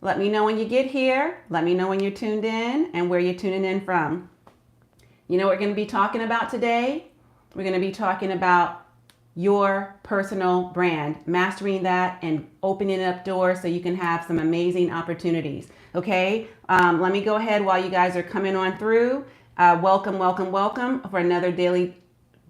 Let me know when you get here. Let me know when you're tuned in and where you're tuning in from. You know what we're going to be talking about today? We're going to be talking about your personal brand, mastering that and opening up doors so you can have some amazing opportunities. Okay, let me go ahead while you guys are coming on through. Welcome for another daily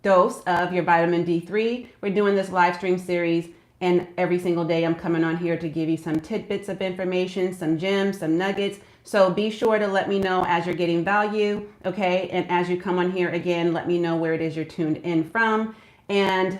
dose of your vitamin D3. We're doing this live stream series, and every single day I'm coming on here to give you some tidbits of information, some gems, some nuggets. So be sure to let me know as you're getting value, okay? And as you come on here again, let me know where it is you're tuned in from. And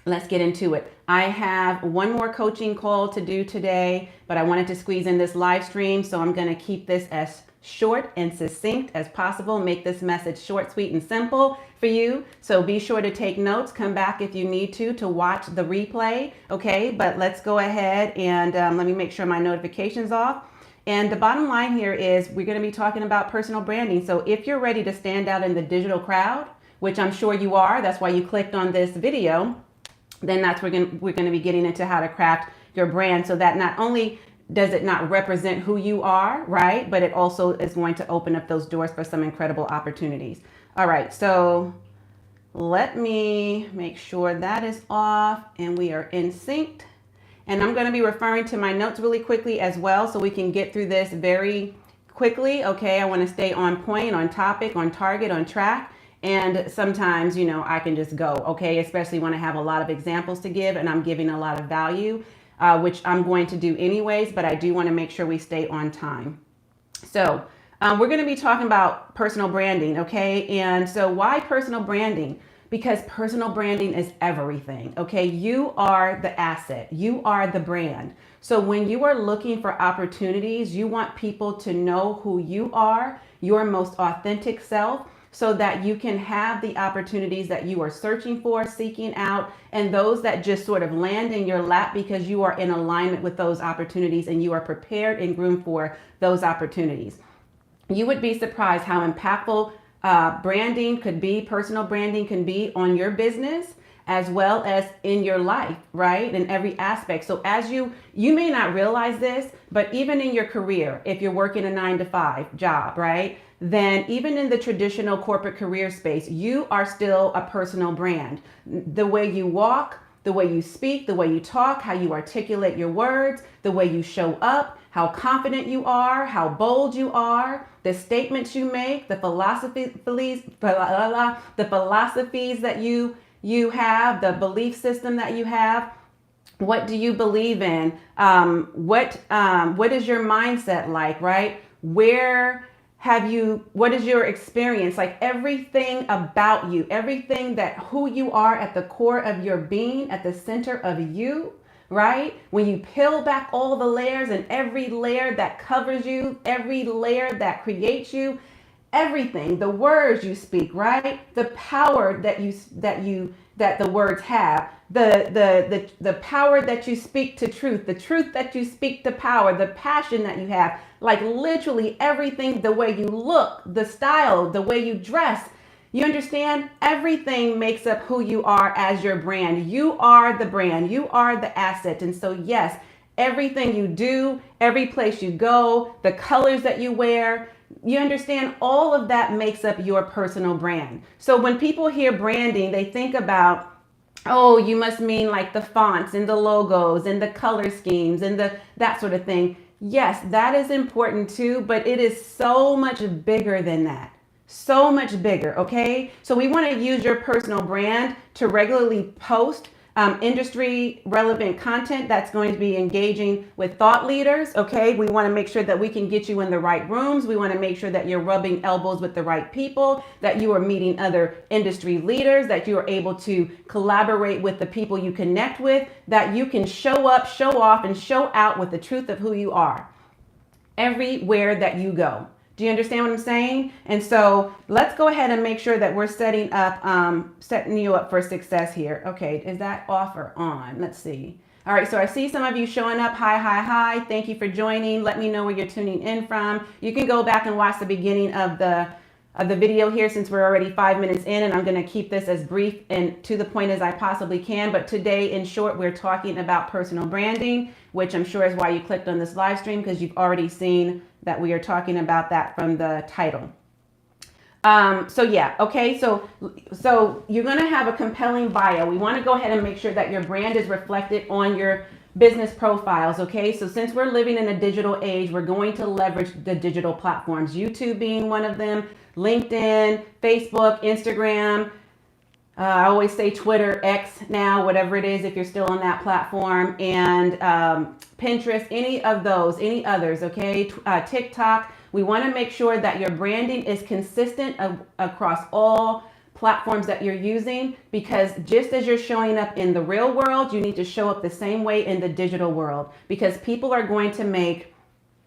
let's get into it. I have one more coaching call to do today, but I wanted to squeeze in this live stream, so I'm going to keep this as short and succinct as possible, make this message short, sweet, and simple for you. So be sure to take notes, come back if you need to watch the replay, okay? But let's go ahead and let me make sure my notification's off. And the bottom line here is we're going to be talking about personal branding. So if you're ready to stand out in the digital crowd, which I'm sure you are, that's why you clicked on this video, then that's where we're going to be getting into how to craft your brand so that not only does it not represent who you are, right? But it also is going to open up those doors for some incredible opportunities. All right, so let me make sure that is off and we are in sync. And I'm going to be referring to my notes really quickly as well so we can get through this very quickly. Okay, I want to stay on point, on topic, on target, on track. And sometimes, you know, I can just go, okay, especially when I have a lot of examples to give and I'm giving a lot of value, which I'm going to do anyways, but I do want to make sure we stay on time. So we're going to be talking about personal branding, okay? And so why personal branding? Because personal branding is everything, okay? You are the asset. You are the brand. So when you are looking for opportunities, you want people to know who you are, your most authentic self, so that you can have the opportunities that you are searching for, seeking out, and those that just sort of land in your lap because you are in alignment with those opportunities and you are prepared and groomed for those opportunities. You would be surprised how impactful branding could be, personal branding can be on your business as well as in your life, right? In every aspect. So as you may not realize this, but even in your career, if you're working a 9-to-5 job, right? Then even in the traditional corporate career space, you are still a personal brand. The way you walk, the way you speak, the way you talk, how you articulate your words, the way you show up, how confident you are, how bold you are, the statements you make, the philosophies that you have, the belief system that you have. What do you believe in? What is your mindset like, right? What is your experience? Like everything about you, everything that who you are at the core of your being, at the center of you, right? When you peel back all the layers and every layer that covers you, every layer that creates you, everything, the words you speak, right? The power that the words have, the power that you speak to truth, the truth that you speak to power, the passion that you have, like literally everything, the way you look, the style, the way you dress. You understand? Everything makes up who you are as your brand. You are the brand. You are the asset. And so, yes, everything you do, every place you go, the colors that you wear, you understand, all of that makes up your personal brand. So when people hear branding, they think about, oh, you must mean like the fonts and the logos and the color schemes and that sort of thing. Yes, that is important too, but it is so much bigger than that. So much bigger, okay? So we want to use your personal brand to regularly post industry relevant content that's going to be engaging with thought leaders, okay? We want to make sure that we can get you in the right rooms. We want to make sure that you're rubbing elbows with the right people, that you are meeting other industry leaders, that you are able to collaborate with the people you connect with, that you can show up, show off, and show out with the truth of who you are everywhere that you go. Do you understand what I'm saying? And so let's go ahead and make sure that we're setting you up for success here. Okay, is that off or on? Let's see. All right, so I see some of you showing up. Hi. Thank you for joining. Let me know where you're tuning in from. You can go back and watch the beginning of the of the video here since we're already 5 minutes in, and I'm going to keep this as brief and to the point as I possibly can. But today, in short, we're talking about personal branding, which I'm sure is why you clicked on this live stream, because you've already seen that we are talking about that from the title. So yeah, okay, so you're going to have a compelling bio. We want to go ahead and make sure that your brand is reflected on your business profiles, okay? So since we're living in a digital age, we're going to leverage the digital platforms, YouTube being one of them, LinkedIn, Facebook, Instagram, I always say Twitter, X now, whatever it is, if you're still on that platform, and Pinterest, any of those, any others, okay? TikTok. We want to make sure that your branding is consistent across all platforms that you're using, because just as you're showing up in the real world, you need to show up the same way in the digital world, because people are going to make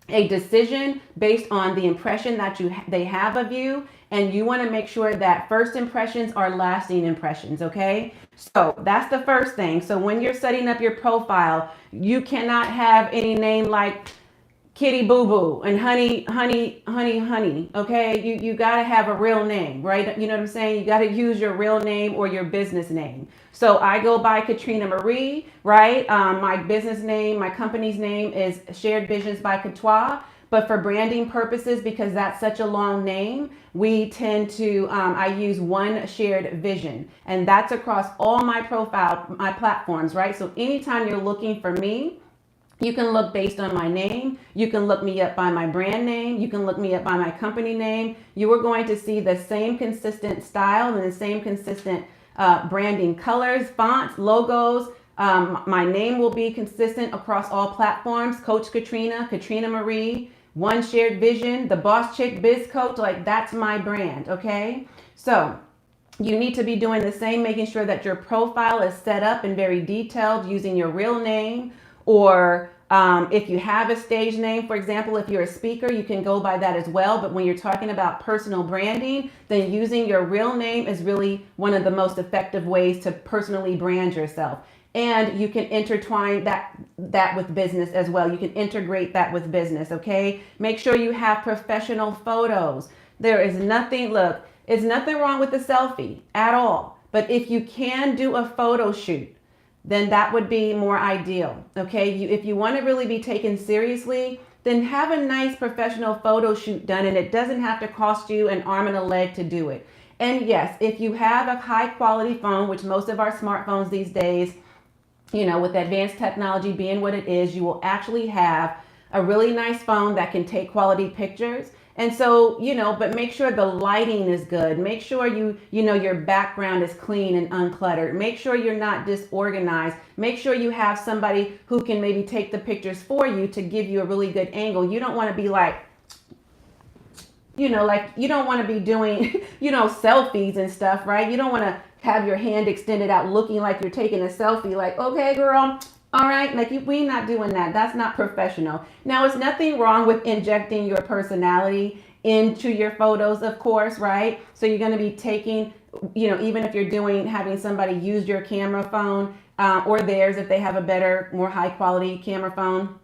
a decision based on the impression that they have of you, and you want to make sure that first impressions are lasting impressions, okay? So that's the first thing. So when you're setting up your profile, you cannot have any name like Kitty Boo Boo and Honey, okay? You got to have a real name, right? You know what I'm saying? You got to use your real name or your business name. So I go by Katrina Marie, right? My business name, my company's name is Shared Visions by Katois. But for branding purposes, because that's such a long name, we tend to, I use one shared vision. And that's across all my platforms, right? So anytime you're looking for me, you can look based on my name. You can look me up by my brand name. You can look me up by my company name. You are going to see the same consistent style and the same consistent branding colors, fonts, logos. My name will be consistent across all platforms. Coach Katrina, Katrina Marie, One Shared Vision, the Boss Chick Biz Coach, like that's my brand, okay? So you need to be doing the same, making sure that your profile is set up and very detailed using your real name. Or if you have a stage name, for example, if you're a speaker, you can go by that as well. But when you're talking about personal branding, then using your real name is really one of the most effective ways to personally brand yourself. And you can intertwine that with business as well. You can integrate that with business, okay? Make sure you have professional photos. There is nothing, look, it's nothing wrong with a selfie at all. But if you can do a photo shoot, then that would be more ideal, okay? If you want to really be taken seriously, then have a nice professional photo shoot done, and it doesn't have to cost you an arm and a leg to do it. And yes, if you have a high quality phone, which most of our smartphones these days, you know, with advanced technology being what it is, you will actually have a really nice phone that can take quality pictures. And so, you know, but make sure the lighting is good. Make sure you know, your background is clean and uncluttered. Make sure you're not disorganized. Make sure you have somebody who can maybe take the pictures for you to give you a really good angle. You don't want to be like, you know, like you don't want to be doing, you know, selfies and stuff, right? You don't want to have your hand extended out looking like you're taking a selfie, like, okay, girl. All right, like we're not doing that. That's not professional. Now, it's nothing wrong with injecting your personality into your photos, of course, right? So you're going to be taking, you know, even if you're having somebody use your camera phone or theirs if they have a better, more high quality camera phone.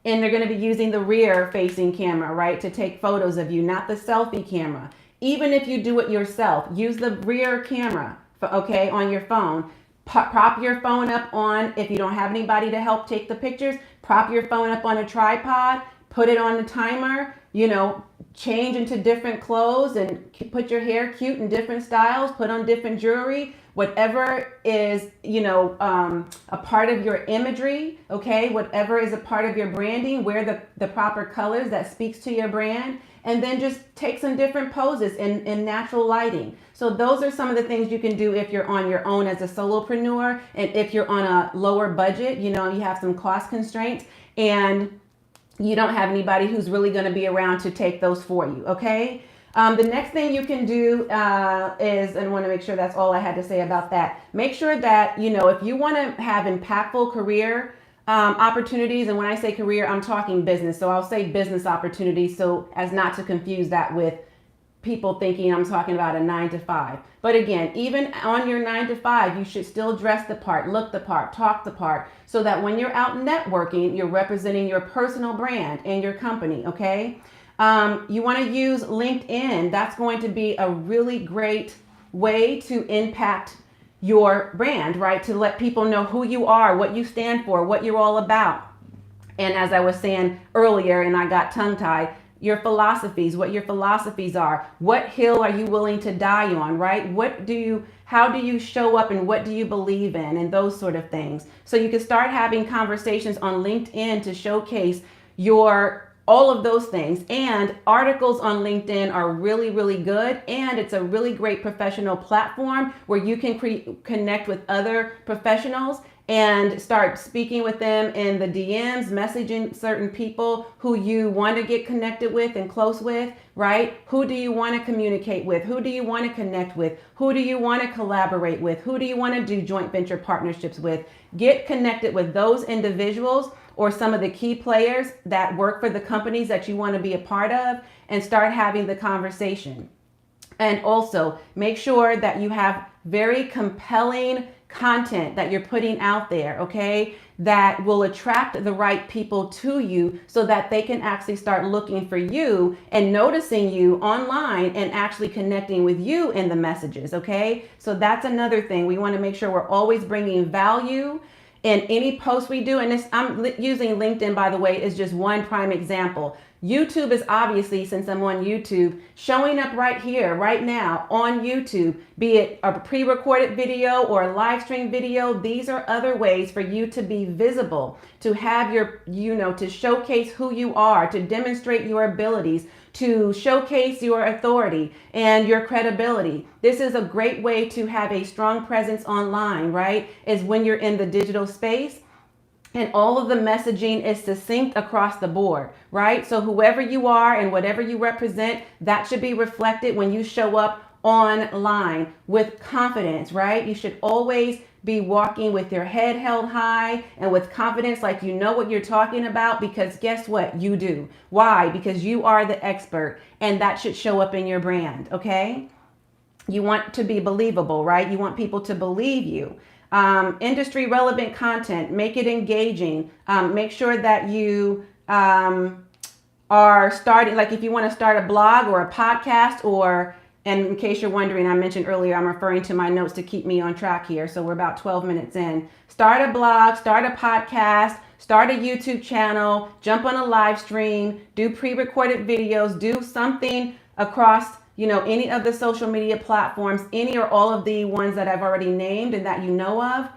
And they're going to be using the rear facing camera, right, to take photos of you, not the selfie camera. Even if you do it yourself, use the rear camera, okay, on your phone. Prop your phone up on, if you don't have anybody to help take the pictures, prop your phone up on a tripod, put it on the timer, you know, change into different clothes and put your hair cute in different styles, put on different jewelry, whatever is, you know, a part of your imagery, okay, whatever is a part of your branding, wear the proper colors that speaks to your brand, and then just take some different poses in natural lighting. So those are some of the things you can do if you're on your own as a solopreneur, and if you're on a lower budget, you know, you have some cost constraints and you don't have anybody who's really going to be around to take those for you, okay? The next thing you can do is, and I want to make sure that's all I had to say about that. Make sure that, you know, if you want to have impactful career opportunities, and when I say career, I'm talking business. So I'll say business opportunities so as not to confuse that with people thinking I'm talking about a 9-to-5. But again, even on your 9-to-5, you should still dress the part, look the part, talk the part, so that when you're out networking, you're representing your personal brand and your company, okay? You want to use LinkedIn. That's going to be a really great way to impact your brand, right? To let people know who you are, what you stand for, what you're all about. And as I was saying earlier, and I got tongue-tied, your philosophies, what your philosophies are, what hill are you willing to die on, right? How do you show up and what do you believe in, and those sort of things. So you can start having conversations on LinkedIn to showcase all of those things. And articles on LinkedIn are really, really good. And it's a really great professional platform where you can connect with other professionals and start speaking with them in the DMs, messaging certain people who you want to get connected with and close with, right? Who do you want to communicate with? Who do you want to connect with? Who do you want to collaborate with? Who do you want to do joint venture partnerships with? Get connected with those individuals or some of the key players that work for the companies that you want to be a part of, and start having the conversation. And also make sure that you have very compelling content that you're putting out there, okay, that will attract the right people to you so that they can actually start looking for you and noticing you online and actually connecting with you in the messages, okay? So that's another thing. We want to make sure we're always bringing value in any post we do. And I'm using LinkedIn, by the way, is just one prime example. YouTube is obviously, since I'm on YouTube, showing up right here, right now on YouTube, be it a pre-recorded video or a live stream video. These are other ways for you to be visible, to have to showcase who you are, to demonstrate your abilities, to showcase your authority and your credibility. This is a great way to have a strong presence online, right? Is when you're in the digital space. And all of the messaging is succinct across the board, right? So whoever you are and whatever you represent, that should be reflected when you show up online with confidence, right? You should always be walking with your head held high and with confidence, like you know what you're talking about, because guess what? You do. Why? Because you are the expert, and that should show up in your brand, okay? You want to be believable, right? You want people to believe you. Industry relevant content, make it engaging. Make sure that you are starting, like if you want to start a blog or a podcast, and in case you're wondering, I mentioned earlier, I'm referring to my notes to keep me on track here. So we're about 12 minutes in. Start a blog, start a podcast, start a YouTube channel, jump on a live stream, do pre-recorded videos, do something across any of the social media platforms, any or all of the ones that I've already named and that you know of,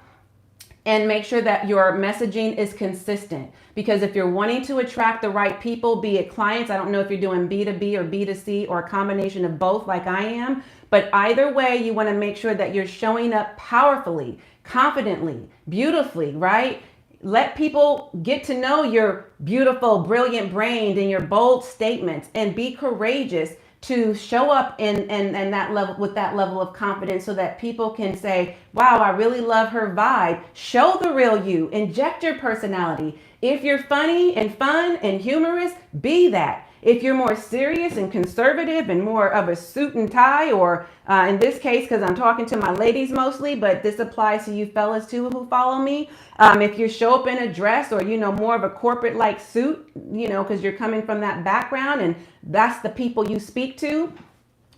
and make sure that your messaging is consistent. Because if you're wanting to attract the right people, be it clients, I don't know if you're doing B2B or B2C or a combination of both like I am, but either way, you want to make sure that you're showing up powerfully, confidently, beautifully, right? Let people get to know your beautiful, brilliant brain and your bold statements, and be courageous to show up in that level, with that level of confidence, so that people can say, wow, I really love her vibe. Show the real you, inject your personality. If you're funny and fun and humorous, be that. If you're more serious and conservative and more of a suit and tie, or in this case, because I'm talking to my ladies mostly, but this applies to you fellas too who follow me. If you show up in a dress, or, more of a corporate like suit, because you're coming from that background and that's the people you speak to,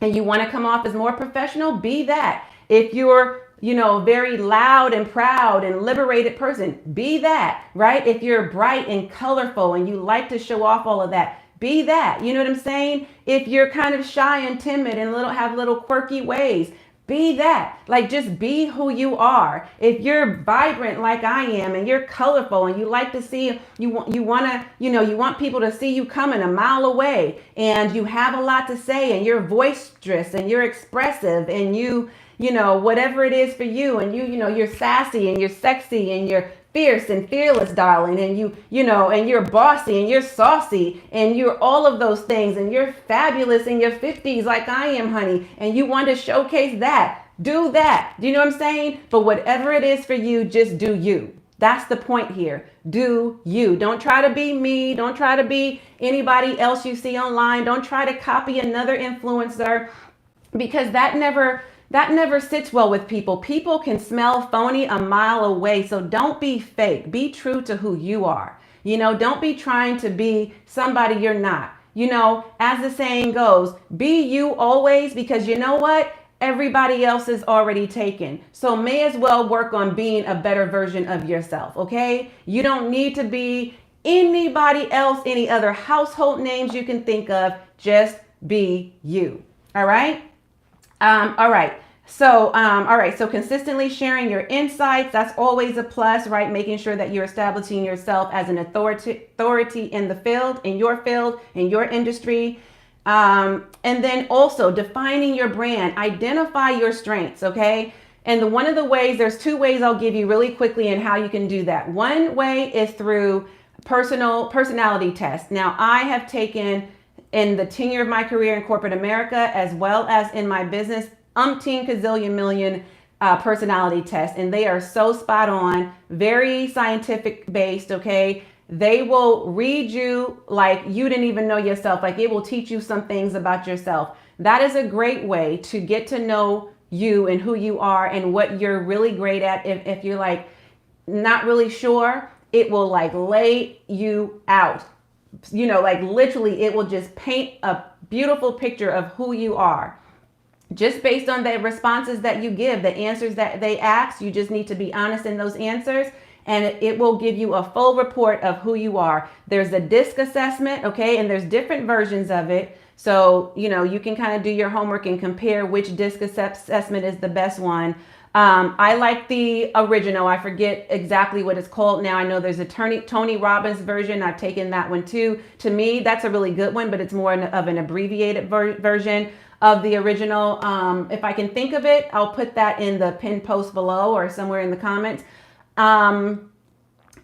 and you want to come off as more professional, be that. If you're very loud and proud and liberated person, be that, right? If you're bright and colorful and you like to show off all of that, be that. You know what I'm saying? If you're kind of shy and timid and have little quirky ways, be that. Like, just be who you are. If you're vibrant like I am, and you're colorful, and you like to see, you want people to see you coming a mile away, and you have a lot to say, and you're boisterous and you're expressive, and whatever it is for you, and you're sassy and you're sexy and you're fierce and fearless, darling, and and you're bossy and you're saucy and you're all of those things, and you're fabulous in your 50s like I am, honey, and you want to showcase that, do that. Do you know what I'm saying? But whatever it is for you, just do you. That's the point here. Do you. Don't try to be me. Don't try to be anybody else you see online. Don't try to copy another influencer, because that never sits well with people. People can smell phony a mile away. So don't be fake. Be true to who you are. Don't be trying to be somebody you're not. You know, as the saying goes, be you always, because you know what? Everybody else is already taken. So may as well work on being a better version of yourself, okay? You don't need to be anybody else, any other household names you can think of. Just be you. All right? All right. So consistently sharing your insights, that's always a plus, right? Making sure that you're establishing yourself as an authority in the field, in your industry. And then also defining your brand, identify your strengths, okay? And one of the ways, there's two ways I'll give you really quickly in how you can do that. One way is through personality tests. Now, I have taken in the tenure of my career in corporate America, as well as in my business, umpteen gazillion million personality tests, and they are so spot on, very scientific based, okay? They will read you like you didn't even know yourself, like it will teach you some things about yourself. That is a great way to get to know you and who you are and what you're really great at. If you're like not really sure, it will like lay you out. You know, like literally it will just paint a beautiful picture of who you are. Just based on the responses that you give, the answers that they ask, you just need to be honest in those answers, and it will give you a full report of who you are. There's a DISC assessment, okay, and there's different versions of it. So, you know, you can kind of do your homework and compare which DISC assessment is the best one. I like the original. I forget exactly what it's called now. I know there's a Tony Robbins version. I've taken that one too. To me, that's a really good one, but it's more of an abbreviated version of the original. If I can think of it, I'll put that in the pinned post below or somewhere in the comments.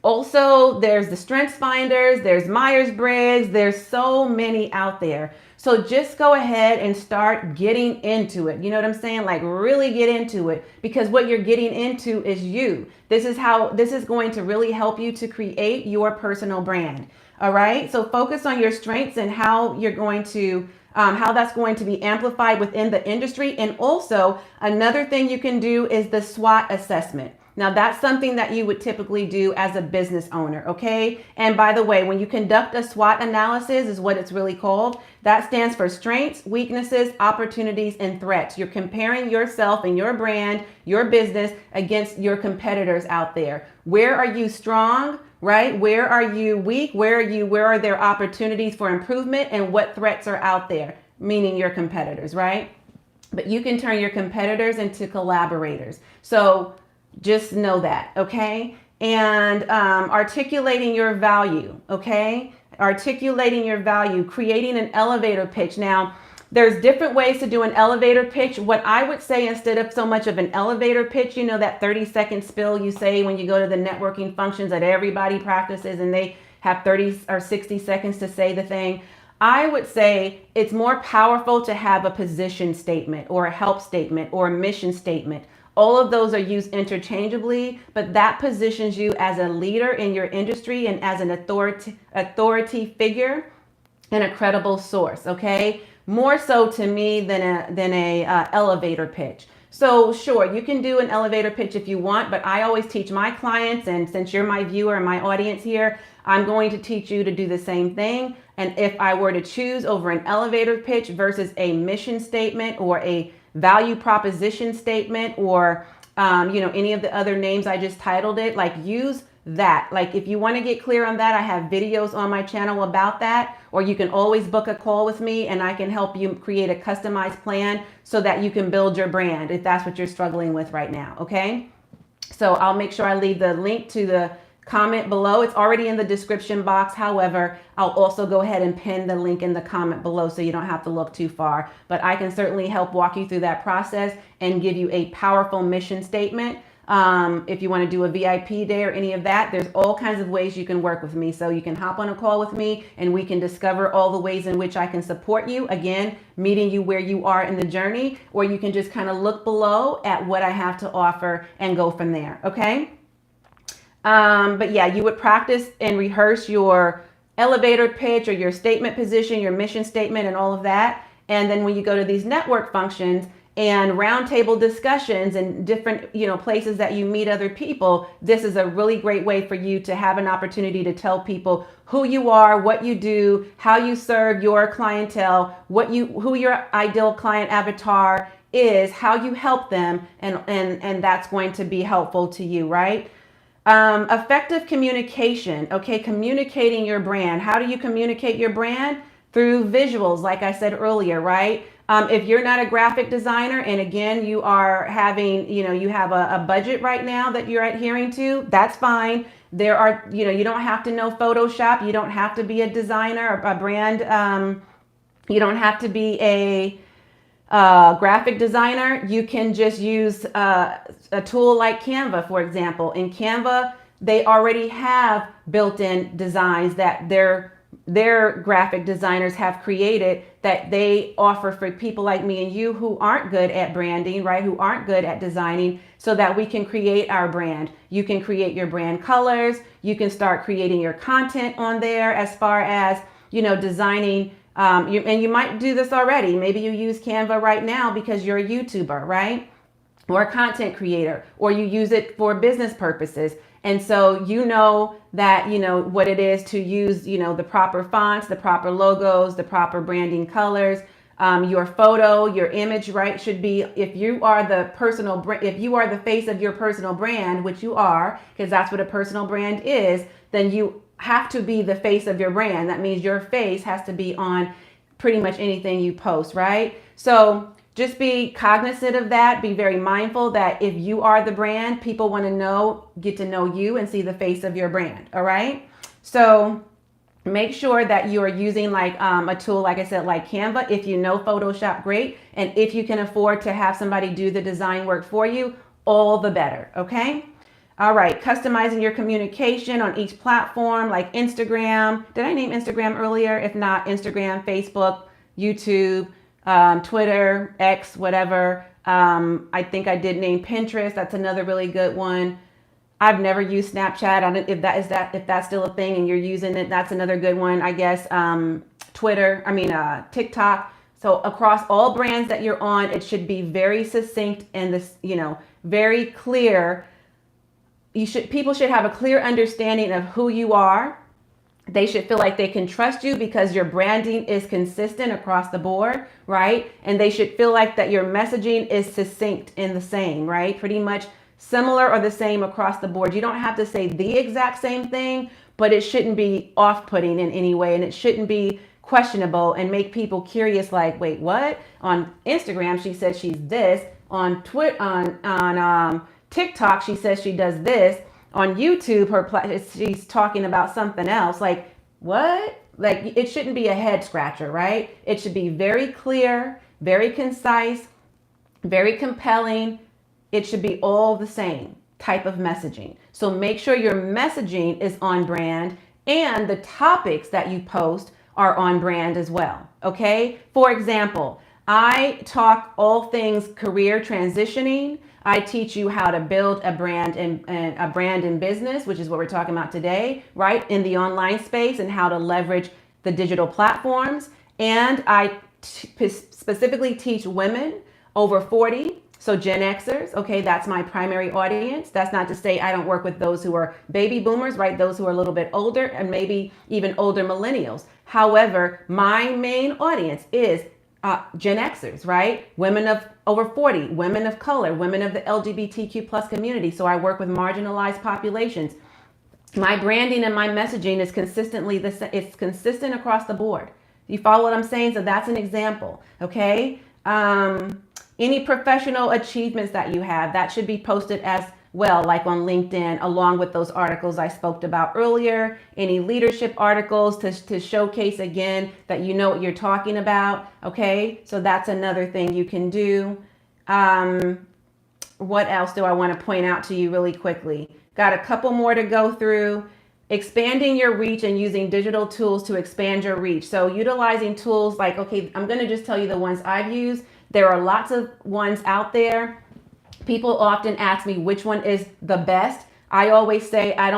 Also, there's the Strengths Finders, there's Myers-Briggs, there's so many out there. So just go ahead and start getting into it. You know what I'm saying? Like really get into it, because what you're getting into is you. This is going to really help you to create your personal brand. All right. So focus on your strengths and how you're going to how that's going to be amplified within the industry. And also another thing you can do is the SWOT assessment. Now that's something that you would typically do as a business owner, okay? And by the way, when you conduct a SWOT analysis is what it's really called. That stands for strengths, weaknesses, opportunities, and threats. You're comparing yourself and your brand, your business against your competitors out there. Where are you strong, right? Where are you weak? Where are there opportunities for improvement, and what threats are out there? Meaning your competitors, right? But you can turn your competitors into collaborators. So just know that, okay? And articulating your value, okay? Articulating your value, creating an elevator pitch. Now, there's different ways to do an elevator pitch. What I would say, instead of so much of an elevator pitch, you know, that 30-second spill you say when you go to the networking functions that everybody practices and they have 30 or 60 seconds to say the thing. I would say it's more powerful to have a position statement or a help statement or a mission statement. All of those are used interchangeably, but that positions you as a leader in your industry and as an authority figure and a credible source, okay? More so to me than a elevator pitch. So sure, you can do an elevator pitch if you want, but I always teach my clients, and since you're my viewer and my audience here, I'm going to teach you to do the same thing. And if I were to choose over an elevator pitch versus a mission statement or a value proposition statement or any of the other names I just titled it, like use that. Like if you want to get clear on that, I have videos on my channel about that, or you can always book a call with me and I can help you create a customized plan so that you can build your brand if that's what you're struggling with right now, okay? So I'll make sure I leave the link to the comment below. It's already in the description box. However, I'll also go ahead and pin the link in the comment below so you don't have to look too far. But I can certainly help walk you through that process and give you a powerful mission statement. If you want to do a VIP day or any of that, there's all kinds of ways you can work with me. So you can hop on a call with me and we can discover all the ways in which I can support you. Again, meeting you where you are in the journey, or you can just kind of look below at what I have to offer and go from there. Okay. But yeah, you would practice and rehearse your elevator pitch or your statement position, your mission statement and all of that. And then when you go to these network functions, and roundtable discussions and different, places that you meet other people, this is a really great way for you to have an opportunity to tell people who you are, what you do, how you serve your clientele, who your ideal client avatar is, how you help them, and that's going to be helpful to you, right? Effective communication. Okay, communicating your brand. How do you communicate your brand? Through visuals, like I said earlier, right? If you're not a graphic designer, and again, you are having, you have a budget right now that you're adhering to, that's fine. There are, you don't have to know Photoshop. You don't have to be a designer, a brand. You don't have to be a graphic designer. You can just use a tool like Canva, for example. In Canva, they already have built-in designs that their graphic designers have created that they offer for people like me and you who aren't good at branding, right? Who aren't good at designing, so that we can create our brand. You can create your brand colors. You can start creating your content on there as far as, designing. And you might do this already. Maybe you use Canva right now because you're a YouTuber, right? Or a content creator, or you use it for business purposes. And so that, what it is to use, the proper fonts, the proper logos, the proper branding colors, your photo, your image, right, should be, if you are the face of your personal brand, which you are, because that's what a personal brand is, then you have to be the face of your brand. That means your face has to be on pretty much anything you post, right? So just be cognizant of that. Be very mindful that if you are the brand, people want to get to know you and see the face of your brand. All right. So make sure that you are using a tool, like I said, like Canva. If you know Photoshop, great. And if you can afford to have somebody do the design work for you, all the better. Okay. All right. Customizing your communication on each platform, like Instagram. Did I name Instagram earlier? If not, Instagram, Facebook, YouTube, Twitter, X, whatever. I think I did name Pinterest. That's another really good one. I've never used Snapchat. I don't, if that's still a thing and you're using it, that's another good one, I guess. TikTok. So across all brands that you're on, it should be very succinct and very clear. People should have a clear understanding of who you are. They should feel like they can trust you because your branding is consistent across the board, right? And they should feel like that your messaging is succinct and the same, right? Pretty much similar or the same across the board. You don't have to say the exact same thing, but it shouldn't be off-putting in any way, and it shouldn't be questionable and make people curious, like, wait, what? On Instagram, she says she's this. On TikTok, she says she does this. On YouTube, she's talking about something else. Like, what? Like, it shouldn't be a head scratcher, right? It should be very clear, very concise, very compelling. It should be all the same type of messaging. So make sure your messaging is on brand and the topics that you post are on brand as well. Okay. For example, I talk all things career transitioning. I teach you how to build a brand in business, which is what we're talking about today, right? In the online space, and how to leverage the digital platforms. And I specifically teach women over 40. So Gen Xers, okay, that's my primary audience. That's not to say I don't work with those who are baby boomers, right? Those who are a little bit older and maybe even older millennials. However, my main audience is Gen Xers, right? Women of over 40, women of color, women of the LGBTQ plus community. So I work with marginalized populations. My branding and my messaging is it's consistent across the board. You follow what I'm saying? So that's an example, okay? Any professional achievements that you have, that should be posted as well, like on LinkedIn, along with those articles I spoke about earlier. Any leadership articles to showcase again that you know what you're talking about. Okay, so that's another thing you can do. What else do I want to point out to you really quickly? Got a couple more to go through. Expanding your reach and using digital tools to expand your reach. So utilizing tools like, okay, I'm going to just tell you the ones I've used. There are lots of ones out there. People often ask me which one is the best. I always say I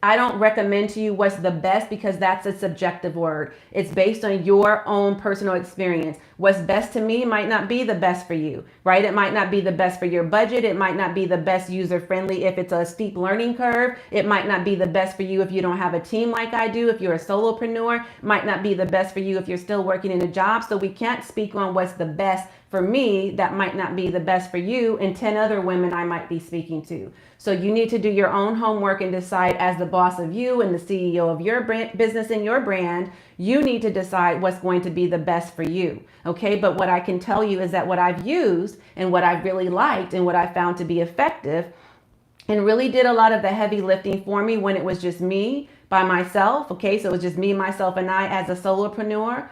I don't recommend to you what's the best, because that's a subjective word. It's based on your own personal experience. What's best to me might not be the best for you, right? It might not be the best for your budget. It might not be the best user friendly if it's a steep learning curve. It might not be the best for you if you don't have a team like I do. If you're a solopreneur, it might not be the best for you if you're still working in a job. So we can't speak on what's the best for me. That might not be the best for you and 10 other women I might be speaking to. So you need to do your own homework and decide, as the boss of you and the CEO of your business and your brand, you need to decide what's going to be the best for you. Okay. But what I can tell you is that what I've used and what I've really liked and what I found to be effective and really did a lot of the heavy lifting for me when it was just me by myself. Okay. So it was just me, myself, and I as a solopreneur,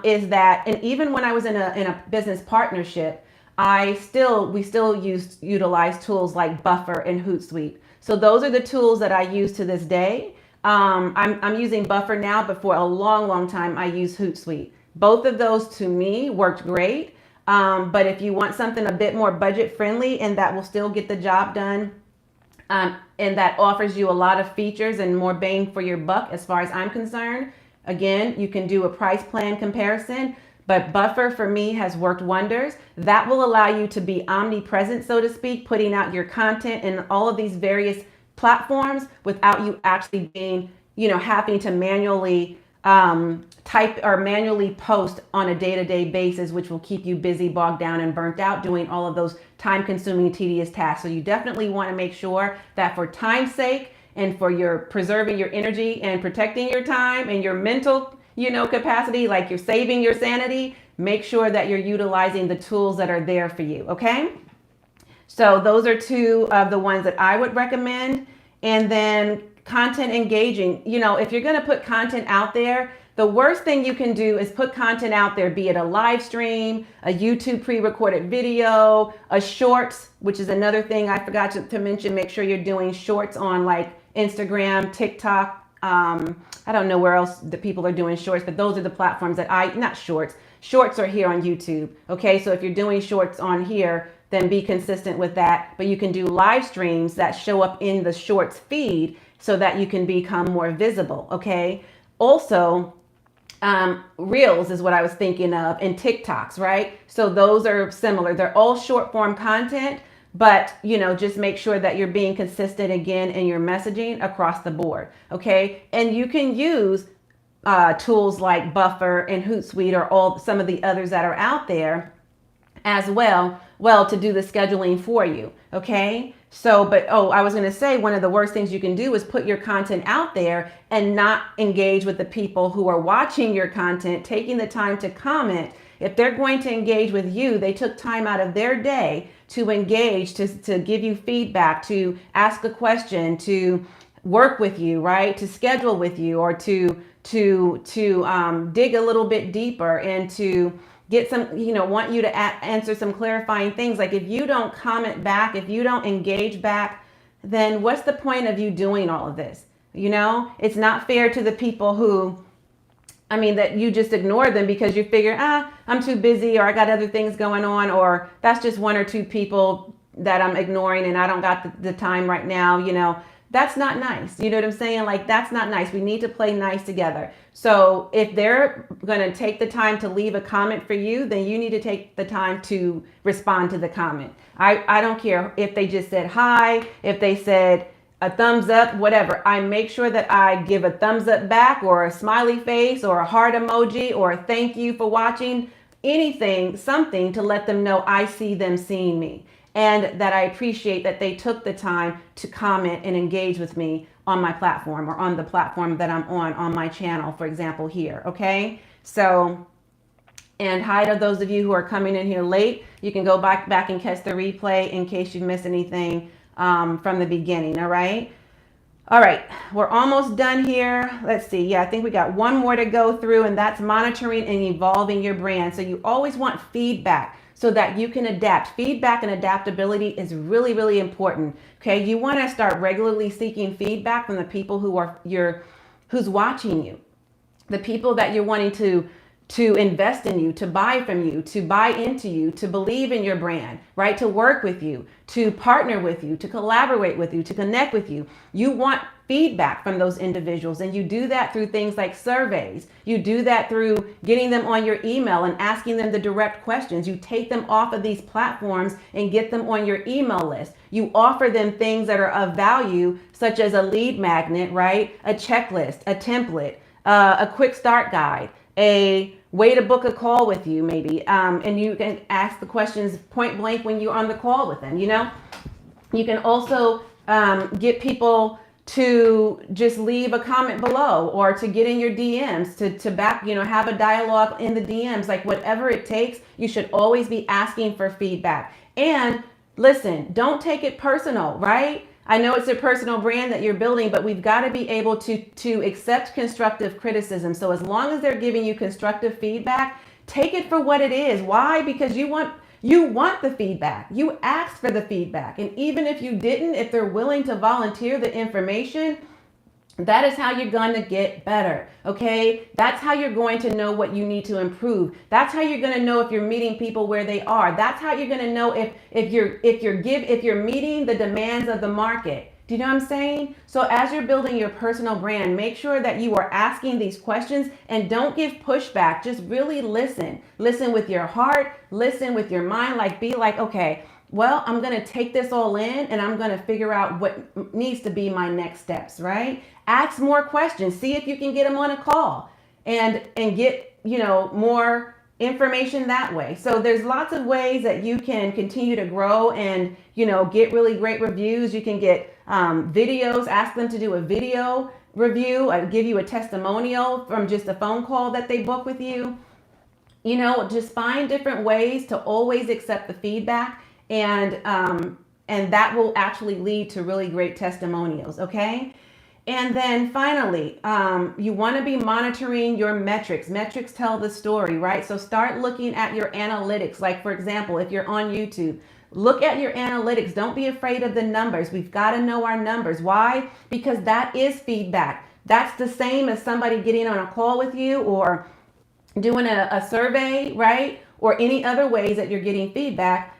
is that, and even when I was in a business partnership, we still utilize tools like Buffer and Hootsuite. So those are the tools that I use to this day. I'm using Buffer now, but for a long time I used Hootsuite. Both of those to me worked great. But if you want something a bit more budget friendly and that will still get the job done, and that offers you a lot of features and more bang for your buck, as far as I'm concerned, again, you can do a price plan comparison. But Buffer for me has worked wonders. That will allow you to be omnipresent, so to speak, putting out your content in all of these various platforms without you actually being, having to manually type or manually post on a day-to-day basis, which will keep you busy, bogged down, and burnt out doing all of those time-consuming, tedious tasks. So you definitely want to make sure that for time's sake and for your preserving your energy and protecting your time and your mental capacity, like you're saving your sanity, make sure that you're utilizing the tools that are there for you. Okay. So those are two of the ones that I would recommend. And then content engaging, if you're going to put content out there, the worst thing you can do is put content out there, be it a live stream, a YouTube pre-recorded video, a shorts, which is another thing I forgot to mention. Make sure you're doing shorts on like Instagram, TikTok. I don't know where else the people are doing shorts, but those are the platforms that shorts are here on YouTube. Okay. So if you're doing shorts on here, then be consistent with that. But you can do live streams that show up in the shorts feed so that you can become more visible. Okay. Also, Reels is what I was thinking of, and TikToks, right? So those are similar. They're all short form content, but just make sure that you're being consistent again in your messaging across the board. Okay. And you can use tools like Buffer and Hootsuite or some of the others that are out there as well to do the scheduling for you. Okay. So, I was going to say, one of the worst things you can do is put your content out there and not engage with the people who are watching your content, taking the time to comment. If they're going to engage with you, they took time out of their day to engage, to give you feedback, to ask a question, to work with you, right? To schedule with you, or to dig a little bit deeper and to get some, want you to answer some clarifying things. Like if you don't comment back, if you don't engage back, then what's the point of you doing all of this? It's not fair to the people who, that you just ignore them because you figure, I'm too busy, or I got other things going on, or that's just one or two people that I'm ignoring and I don't got the time right now. That's not nice. You know what I'm saying? Like, that's not nice. We need to play nice together. So if they're going to take the time to leave a comment for you, then you need to take the time to respond to the comment. I don't care if they just said hi, if they said a thumbs up, whatever. I make sure that I give a thumbs up back, or a smiley face, or a heart emoji, or a thank you for watching, anything, something to let them know I see them seeing me, and that I appreciate that they took the time to comment and engage with me on my platform, or on the platform that I'm on my channel, for example, here. Okay. So, and hi to those of you who are coming in here late. You can go back and catch the replay in case you missed anything from the beginning. All right. All right. We're almost done here. Let's see. Yeah, I think we got one more to go through, and that's monitoring and evolving your brand. So you always want feedback so that you can adapt. Feedback and adaptability is really, really important. Okay. You want to start regularly seeking feedback from the people who's watching you, the people that you're wanting to invest in you, to buy from you, to buy into you, to believe in your brand, right? To work with you, to partner with you, to collaborate with you, to connect with you. You want feedback from those individuals, and you do that through things like surveys. You do that through getting them on your email and asking them the direct questions. You take them off of these platforms and get them on your email list. You offer them things that are of value, such as a lead magnet, right? A checklist, a template, a quick start guide, a way to book a call with you, maybe. And you can ask the questions point blank when you're on the call with them, you know? You can also get people to just leave a comment below, or to get in your DMs, to back, you know, have a dialogue in the DMs, like whatever it takes. You should always be asking for feedback. And listen, don't take it personal, right? I know it's a personal brand that you're building, but we've got to be able to accept constructive criticism. So as long as they're giving you constructive feedback, take it for what it is. Why? Because you want the feedback. You asked for the feedback. And even if you didn't, if they're willing to volunteer the information, that is how you're going to get better. Okay. That's how you're going to know what you need to improve. That's how you're going to know if you're meeting people where they are. That's how you're going to know if you're meeting the demands of the market. Do you know what I'm saying? So as you're building your personal brand, make sure that you are asking these questions, and don't give pushback. Just really listen. Listen with your heart, listen with your mind, like be like, okay, well, I'm going to take this all in, and I'm going to figure out what needs to be my next steps, right? Ask more questions. See if you can get them on a call and get, you know, more information that way. So there's lots of ways that you can continue to grow and, you know, get really great reviews. You can get videos, ask them to do a video review, give you a testimonial from just a phone call that they book with you. You know, just find different ways to always accept the feedback, and that will actually lead to really great testimonials. Okay. And then finally, you want to be monitoring your metrics. Metrics tell the story, right? So start looking at your analytics. Like, for example, if you're on YouTube, look at your analytics. Don't be afraid of the numbers. We've got to know our numbers. Why? Because that is feedback. That's the same as somebody getting on a call with you, or doing a survey, right? Or any other ways that you're getting feedback,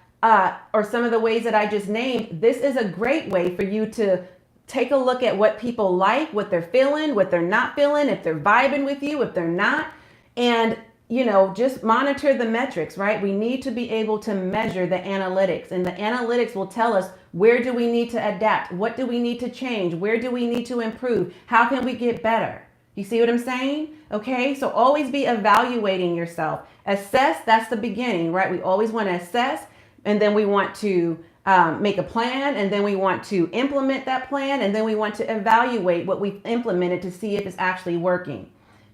or some of the ways that I just named. This is a great way for you to take a look at what people like, what they're feeling, what they're not feeling, if they're vibing with you, if they're not. And, you know, just monitor the metrics, right? We need to be able to measure the analytics, and the analytics will tell us, where do we need to adapt? What do we need to change? Where do we need to improve? How can we get better? You see what I'm saying? Okay, so always be evaluating yourself. Assess, that's the beginning, right? We always want to assess, and then we want to make a plan, and then we want to implement that plan, and then we want to evaluate what we've implemented to see if it's actually working.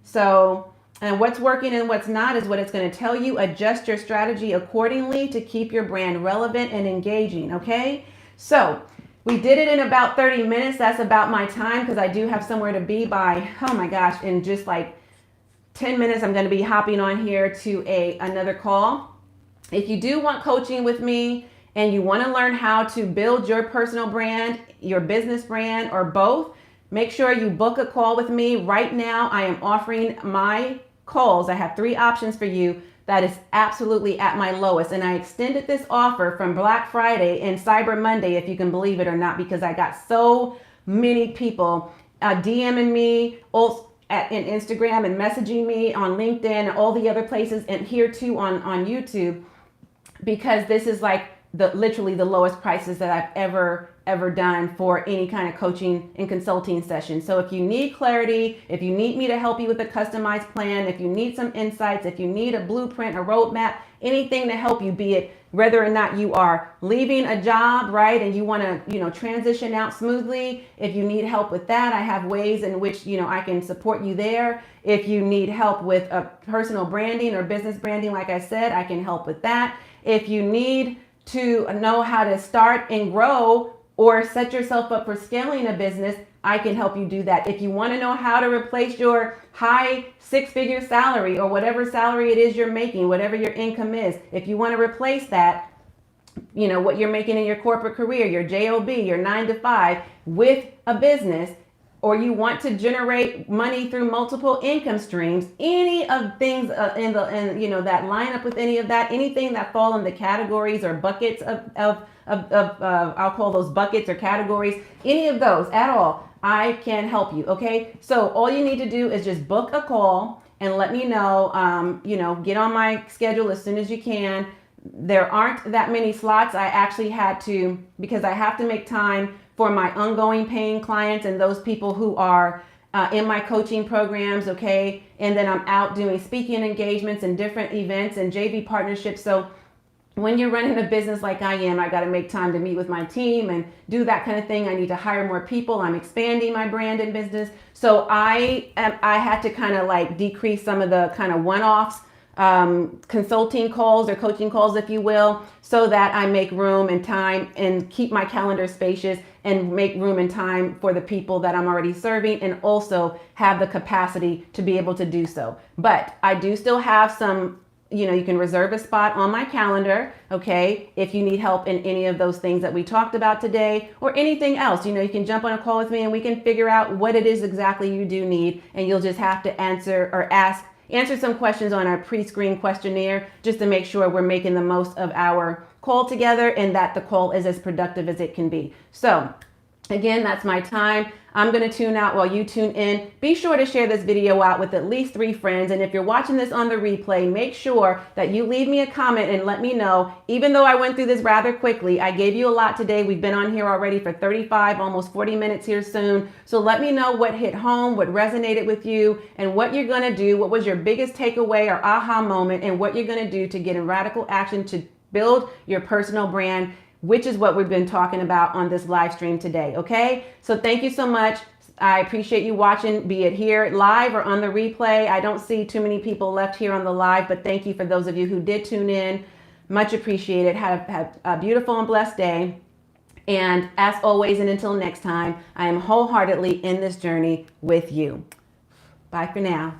So, and what's working and what's not is what it's going to tell you. Adjust your strategy accordingly to keep your brand relevant and engaging. Okay, so we did it in about 30 minutes. That's about my time, because I do have somewhere to be by, oh my gosh, in just like 10 minutes, I'm going to be hopping on here to another call. If you do want coaching with me, and you want to learn how to build your personal brand, your business brand, or both, make sure you book a call with me. Right now, I am offering my calls. I have 3 options for you that is absolutely at my lowest. And I extended this offer from Black Friday and Cyber Monday, if you can believe it or not, because I got so many people DMing me also in Instagram and messaging me on LinkedIn and all the other places, and here too on YouTube, because this is like literally the lowest prices that I've ever done for any kind of coaching and consulting session. So if you need clarity, if you need me to help you with a customized plan, if you need some insights, if you need a blueprint, a roadmap, anything to help you, be it whether or not you are leaving a job, right, and you want to, you know, transition out smoothly. If you need help with that, I have ways in which, you know, I can support you there. If you need help with a personal branding or business branding, like I said, I can help with that. If you need to know how to start and grow or set yourself up for scaling a business, I can help you do that. If you want to know how to replace your high 6-figure salary, or whatever salary it is you're making, whatever your income is, if you want to replace that, you know, what you're making in your corporate career, your JOB, your 9 to 5, with a business, or you want to generate money through multiple income streams, any of things that line up with any of that, anything that fall in the categories or buckets of I'll call those buckets or categories, any of those at all, I can help you. Okay, so all you need to do is just book a call and let me know. Get on my schedule as soon as you can. There aren't that many slots. I actually had to, because I have to make time for my ongoing paying clients and those people who are in my coaching programs, okay? And then I'm out doing speaking engagements and different events and JV partnerships. So when you're running a business like I am, I got to make time to meet with my team and do that kind of thing. I need to hire more people. I'm expanding my brand and business. So I had to kind of like decrease some of the kind of one-offs, consulting calls or coaching calls, if you will, so that I make room and time and keep my calendar spacious and make room and time for the people that I'm already serving, and also have the capacity to be able to do so. But I do still have some, you can reserve a spot on my calendar, okay, if you need help in any of those things that we talked about today or anything else. You can jump on a call with me and we can figure out what it is exactly you do need, and you'll just have to answer some questions on our pre-screen questionnaire just to make sure we're making the most of our call together and that the call is as productive as it can be. So again, that's my time. I'm going to tune out while you tune in. Be sure to share this video out with at least 3 friends. And if you're watching this on the replay, make sure that you leave me a comment and let me know. Even though I went through this rather quickly, I gave you a lot today. We've been on here already for 35, almost 40 minutes here soon. So let me know what hit home, what resonated with you, and what you're going to do. What was your biggest takeaway or aha moment, and what you're going to do to get in radical action to build your personal brand, which is what we've been talking about on this live stream today. Okay, so thank you so much. I appreciate you watching, be it here live or on the replay. I don't see too many people left here on the live, but thank you for those of you who did tune in. Much appreciated. Have a beautiful and blessed day. And as always, and until next time, I am wholeheartedly in this journey with you. Bye for now.